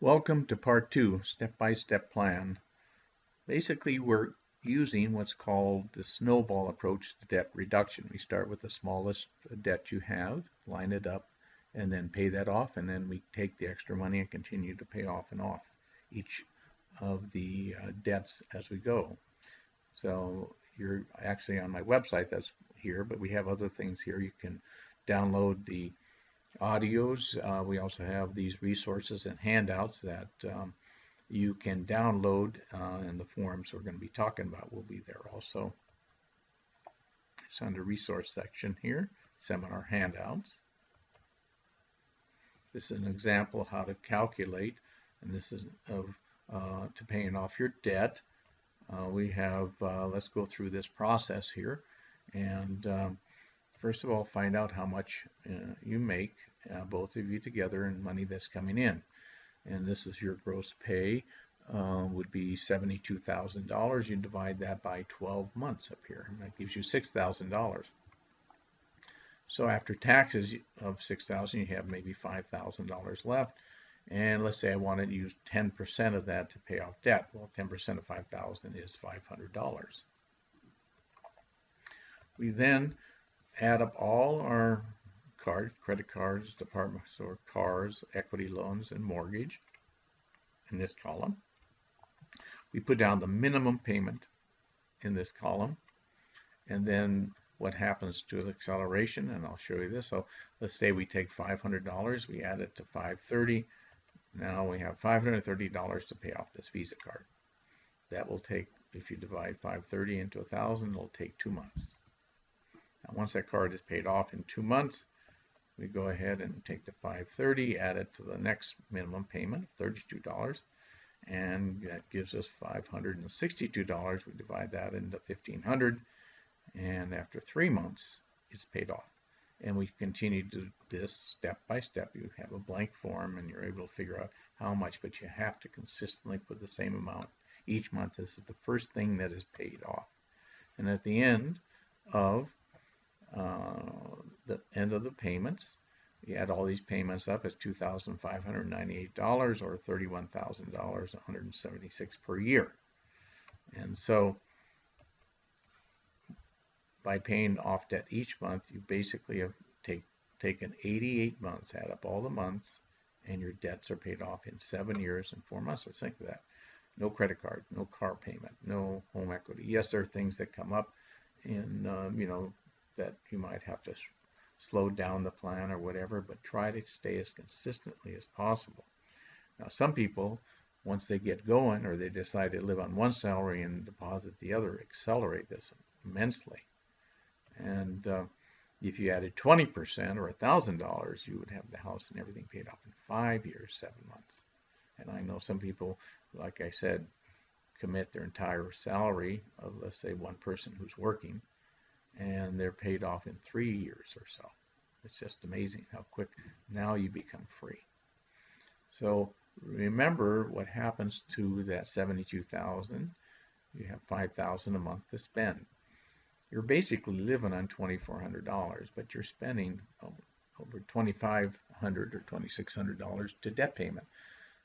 Welcome to part 2, step-by-step plan. Basically, we're using what's called the snowball approach to debt reduction. We start with the smallest debt you have, line it up, and then pay that off, and then we take the extra money and continue to pay off and off each of the debts as we go. So you're actually on my website, that's here, but we have other things here. You can download the audios. We also have these resources and handouts that you can download, and the forums we're going to be talking about will be there also. It's under resource section here, seminar handouts. This is an example of how to calculate, and this is to paying off your debt. We have, let's go through this process here, and first of all, find out how much you make, both of you together, and money that's coming in. And this is your gross pay, would be $72,000. You divide that by 12 months up here, and that gives you $6,000. So after taxes of $6,000, you have maybe $5,000 left. And let's say I wanted to use 10% of that to pay off debt. Well, 10% of $5,000 is $500. We then add up all our cards, credit cards, department store cars, equity loans, and mortgage in this column. We put down the minimum payment in this column, and then what happens to the acceleration, and I'll show you this. So let's say we take $500, we add it to $530. Now we have $530 to pay off this Visa card. That will take, if you divide 530 into 1,000, it'll take 2 months. Now, once that card is paid off in 2 months, we go ahead and take the 530, add it to the next minimum payment of $32, and that gives us $562. We divide that into 1,500, and after 3 months, it's paid off. And we continue to do this step by step. You have a blank form, and you're able to figure out how much, but you have to consistently put the same amount each month. This is the first thing that is paid off. And at the end of the payments, you add all these payments up as $2,598 or $31,000, $176 per year. And so by paying off debt each month, you basically have taken 88 months, add up all the months, and your debts are paid off in 7 years and 4 months. Let's think of that. No credit card, no car payment, no home equity. Yes, there are things that come up in, that you might have to slow down the plan or whatever, but try to stay as consistently as possible. Now, some people, once they get going or they decide to live on one salary and deposit the other, accelerate this immensely. And if you added 20% or $1,000, you would have the house and everything paid off in 5 years, 7 months. And I know some people, like I said, commit their entire salary of, let's say, one person who's working, and they're paid off in 3 years or so. It's just amazing how quick now you become free. So remember what happens to that $72,000. You have $5,000 a month to spend. You're basically living on $2,400, but you're spending over $2,500 or $2,600 to debt payment.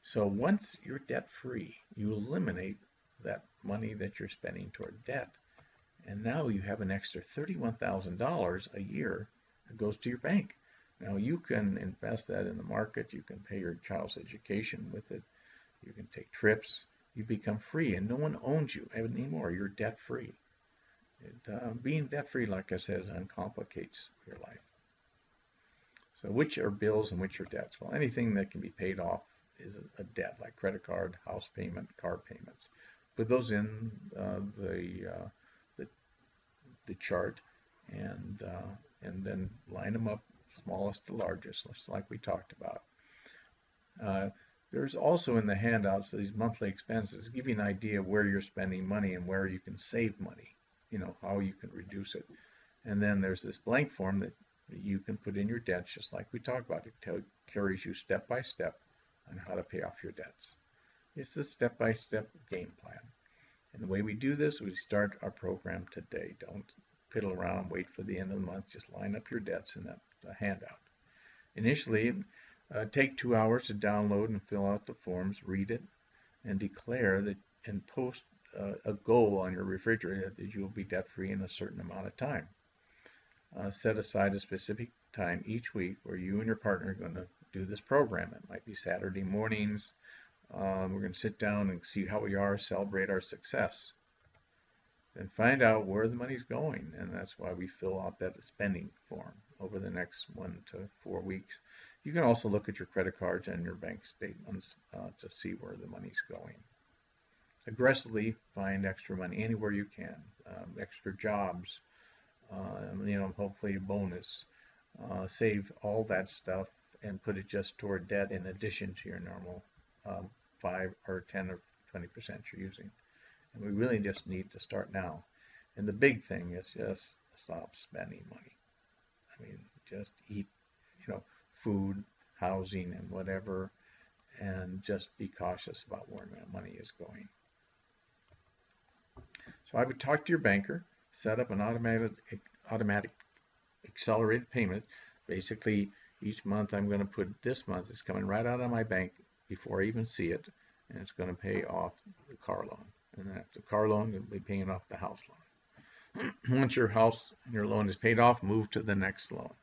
So once you're debt free, you eliminate that money that you're spending toward debt. And now you have an extra $31,000 a year that goes to your bank. Now you can invest that in the market. You can pay your child's education with it. You can take trips. You become free, and no one owns you anymore. You're debt free. Being debt free, like I said, uncomplicates your life. So which are bills and which are debts? Well, anything that can be paid off is a debt, like credit card, house payment, car payments. Put those in the chart, and then line them up, smallest to largest, just like we talked about. There's also in the handouts these monthly expenses, give you an idea of where you're spending money and where you can save money, how you can reduce it. And then there's this blank form that you can put in your debts, just like we talked about. It carries you step by step on how to pay off your debts. It's the step-by-step game plan. And the way we do this, we start our program today. Don't piddle around, wait for the end of the month. Just line up your debts in that handout. Initially, Take 2 hours to download and fill out the forms, read it, and declare that and post a goal on your refrigerator that you will be debt free in a certain amount of time. Set aside a specific time each week where you and your partner are going to do this program. It might be Saturday mornings. We're going to sit down and see how we are, celebrate our success, and find out where the money's going. And that's why we fill out that spending form over the next 1 to 4 weeks. You can also look at your credit cards and your bank statements to see where the money's going. Aggressively find extra money anywhere you can, extra jobs, hopefully a bonus. Save all that stuff and put it just toward debt in addition to your normal 5 or 10 or 20% you're using. And we really just need to start now. And the big thing is just stop spending money. I mean, just eat, food, housing, and whatever, and just be cautious about where money is going. So I would talk to your banker, set up an automatic accelerated payment. Basically, each month I'm going to put this month, it's coming right out of my bank before I even see it, and it's going to pay off the car loan. And then after the car loan, it'll be paying off the house loan. Once your loan is paid off, move to the next loan.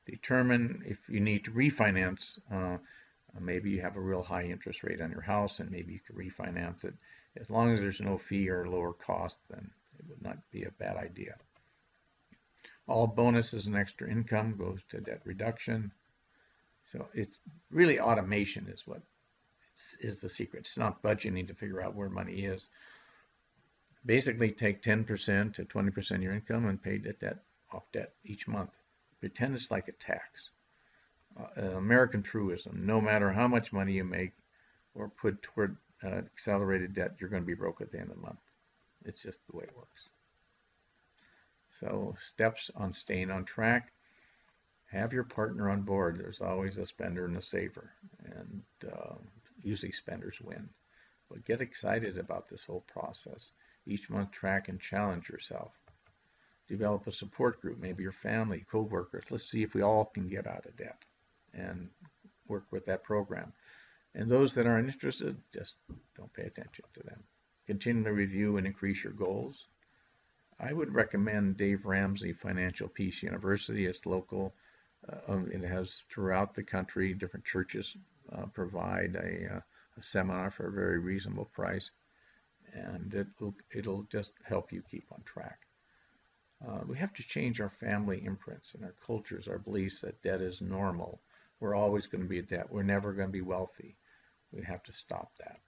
Determine if you need to refinance. Maybe you have a real high interest rate on your house, and maybe you could refinance it. As long as there's no fee or lower cost, then it would not be a bad idea. All bonuses and extra income goes to debt reduction. So it's really automation is what is the secret. It's not budgeting to figure out where money is. Basically, take 10% to 20% of your income and pay off debt each month. Pretend it's like a tax. American truism: no matter how much money you make or put toward accelerated debt, you're going to be broke at the end of the month. It's just the way it works. So steps on staying on track: have your partner on board. There's always a spender and a saver, and usually spenders win. But get excited about this whole process. Each month, track and challenge yourself. Develop a support group, maybe your family, co-workers. Let's see if we all can get out of debt and work with that program. And those that aren't interested, just don't pay attention to them. Continue to review and increase your goals. I would recommend Dave Ramsey Financial Peace University. It's local. It has throughout the country, different churches provide a seminar for a very reasonable price, and it'll just help you keep on track. We have to change our family imprints and our cultures, our beliefs that debt is normal. We're always going to be in debt. We're never going to be wealthy. We have to stop that.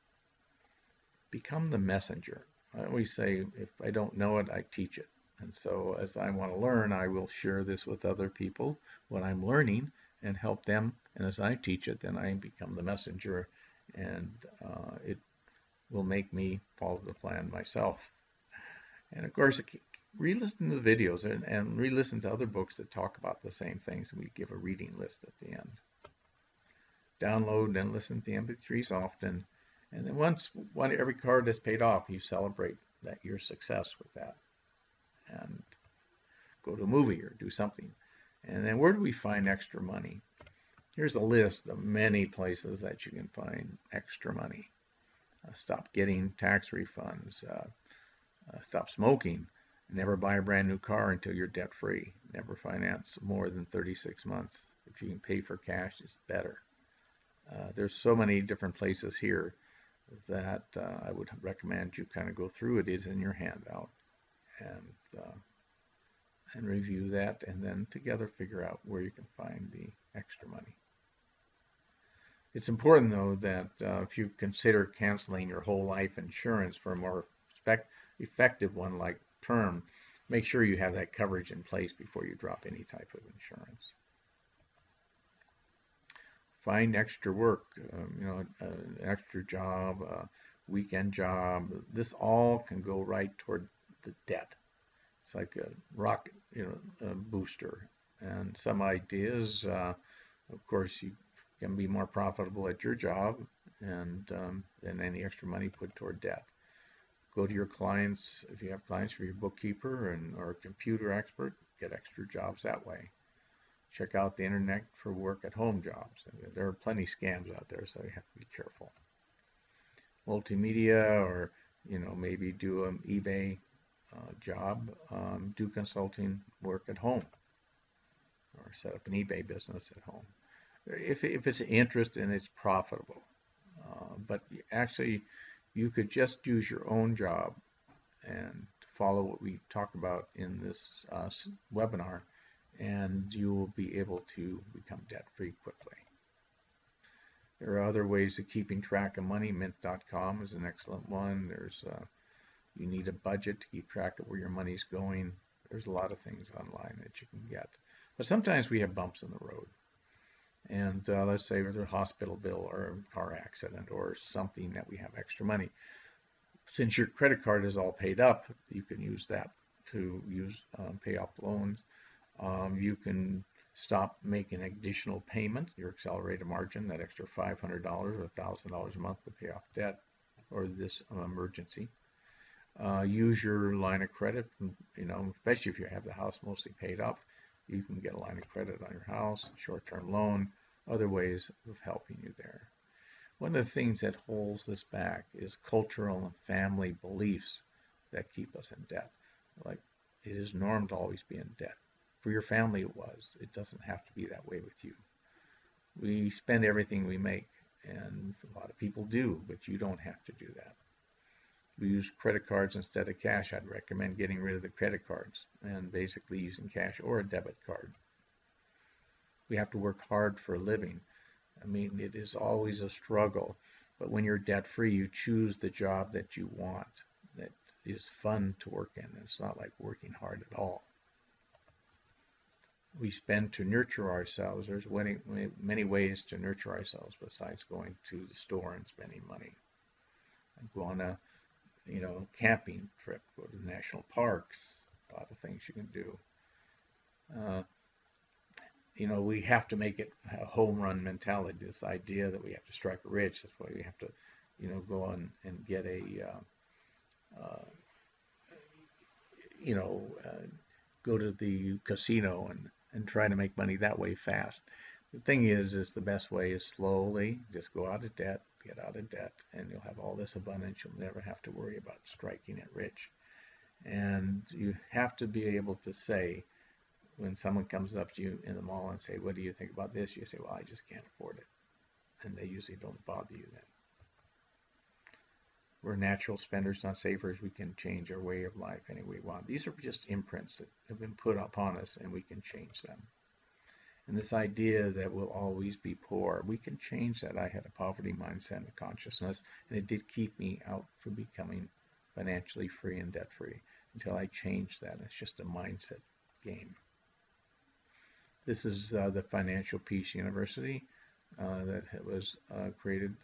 Become the messenger. I always say, if I don't know it, I teach it. And so as I want to learn, I will share this with other people, what I'm learning, and help them. And as I teach it, then I become the messenger, and it will make me follow the plan myself. And of course, re-listen to the videos and re-listen to other books that talk about the same things. We give a reading list at the end. Download and listen to the MP3s often. And then once every card is paid off, you celebrate that your success with that. And go to a movie or do something. And then where do we find extra money? Here's a list of many places that you can find extra money. Stop getting tax refunds. Stop smoking. Never buy a brand new car until you're debt free. Never finance more than 36 months. If you can pay for cash, it's better. There's so many different places here that I would recommend you kind of go through. It is in your handout, and review that, and then together figure out where you can find the extra money. It's important, though, that if you consider canceling your whole life insurance for a more effective one like term, make sure you have that coverage in place before you drop any type of insurance. Find extra work, an extra job, a weekend job. This all can go right toward the debt. It's like a rocket, a booster. And some ideas, of course, you can be more profitable at your job, and then any extra money put toward debt. Go to your clients, if you have clients, for your bookkeeper or a computer expert, get extra jobs that way. Check out the internet for work at home jobs. There are plenty of scams out there, so you have to be careful. Multimedia, or maybe do an eBay job, do consulting work at home, or set up an eBay business at home. If it's an interest and it's profitable. But actually, you could just use your own job and follow what we talk about in this webinar, and you will be able to become debt-free quickly. There are other ways of keeping track of money. Mint.com is an excellent one. You need a budget to keep track of where your money's going. There's a lot of things online that you can get. But sometimes we have bumps in the road. And let's say there's a hospital bill or a car accident or something that we have extra money. Since your credit card is all paid up, you can use that to pay off loans. You can stop making additional payment, your accelerated margin, that extra $500 or $1,000 a month to pay off debt or this emergency. Use your line of credit, especially if you have the house mostly paid off. You can get a line of credit on your house, short-term loan, other ways of helping you there. One of the things that holds this back is cultural and family beliefs that keep us in debt. Like, it is norm to always be in debt. For your family it was. It doesn't have to be that way with you. We spend everything we make, and a lot of people do, but you don't have to do that. We use credit cards instead of cash. I'd recommend getting rid of the credit cards and basically using cash or a debit card. We have to work hard for a living. I mean, it is always a struggle, but when you're debt-free, you choose the job that you want, that is fun to work in. It's not like working hard at all. We spend to nurture ourselves. There's many ways to nurture ourselves besides going to the store and spending money. Go on a camping trip, go to the national parks, a lot of things you can do. We have to make it a home run mentality, this idea that we have to strike it rich. That's why we have to, go on and get go to the casino and try to make money that way fast. The thing is the best way is slowly, just go out of debt, get out of debt, and you'll have all this abundance. You'll never have to worry about striking it rich. And you have to be able to say, when someone comes up to you in the mall and say, what do you think about this? You say, well, I just can't afford it. And they usually don't bother you then. We're natural spenders, not savers. We can change our way of life any way we want. These are just imprints that have been put upon us, and we can change them. And this idea that we'll always be poor, we can change that. I had a poverty mindset and consciousness, and it did keep me out from becoming financially free and debt-free until I changed that. It's just a mindset game. This is the Financial Peace University that was created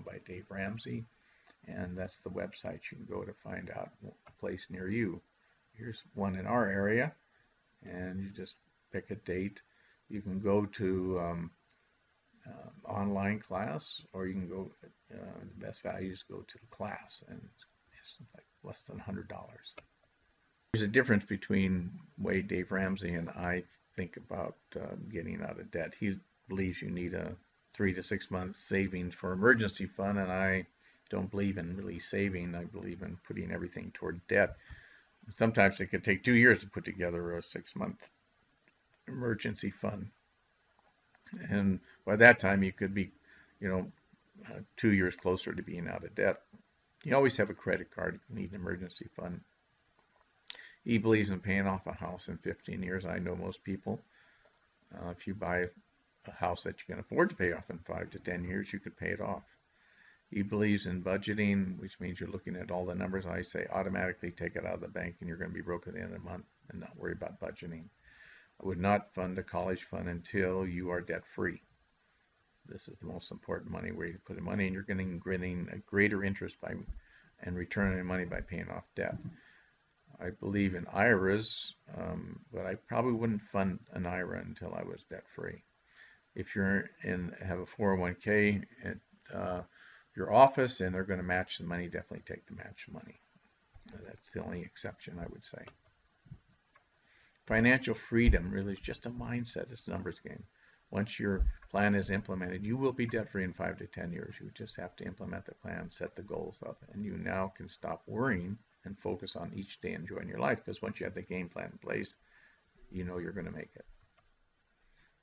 by Dave Ramsey, and that's the website you can go to find out a place near you. Here's one in our area, and you just pick a date. You can go to online class, or you can go, the best value is go to the class, and it's like less than $100. There's a difference between the way Dave Ramsey and I think about getting out of debt. He believes you need a 3 to 6 months savings for emergency fund, and I don't believe in really saving. I believe in putting everything toward debt. Sometimes it could take 2 years to put together a 6-month emergency fund, and by that time you could be 2 years closer to being out of debt. You always have a credit card. You need an emergency fund. He believes in paying off a house in 15 years. I know most people, if you buy a house that you can afford to pay off in 5 to 10 years, you could pay it off. He believes in budgeting, which means you're looking at all the numbers. I say automatically take it out of the bank, and you're going to be broke at the end of the month, and not worry about budgeting. I would not fund a college fund until you are debt-free. This is the most important way to put the money, and you're getting a greater interest and return on your money by paying off debt. I believe in IRAs, but I probably wouldn't fund an IRA until I was debt-free. If you're have a 401k at your office and they're going to match the money, definitely take the match money. That's the only exception, I would say. Financial freedom really is just a mindset. It's a numbers game. Once your plan is implemented, you will be debt-free in 5 to 10 years. You just have to implement the plan, set the goals up, and you now can stop worrying and focus on each day enjoying your life, because once you have the game plan in place, you know you're going to make it.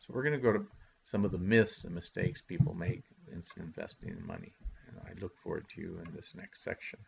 So we're going to go to some of the myths and mistakes people make in investing in money. And I look forward to you in this next section.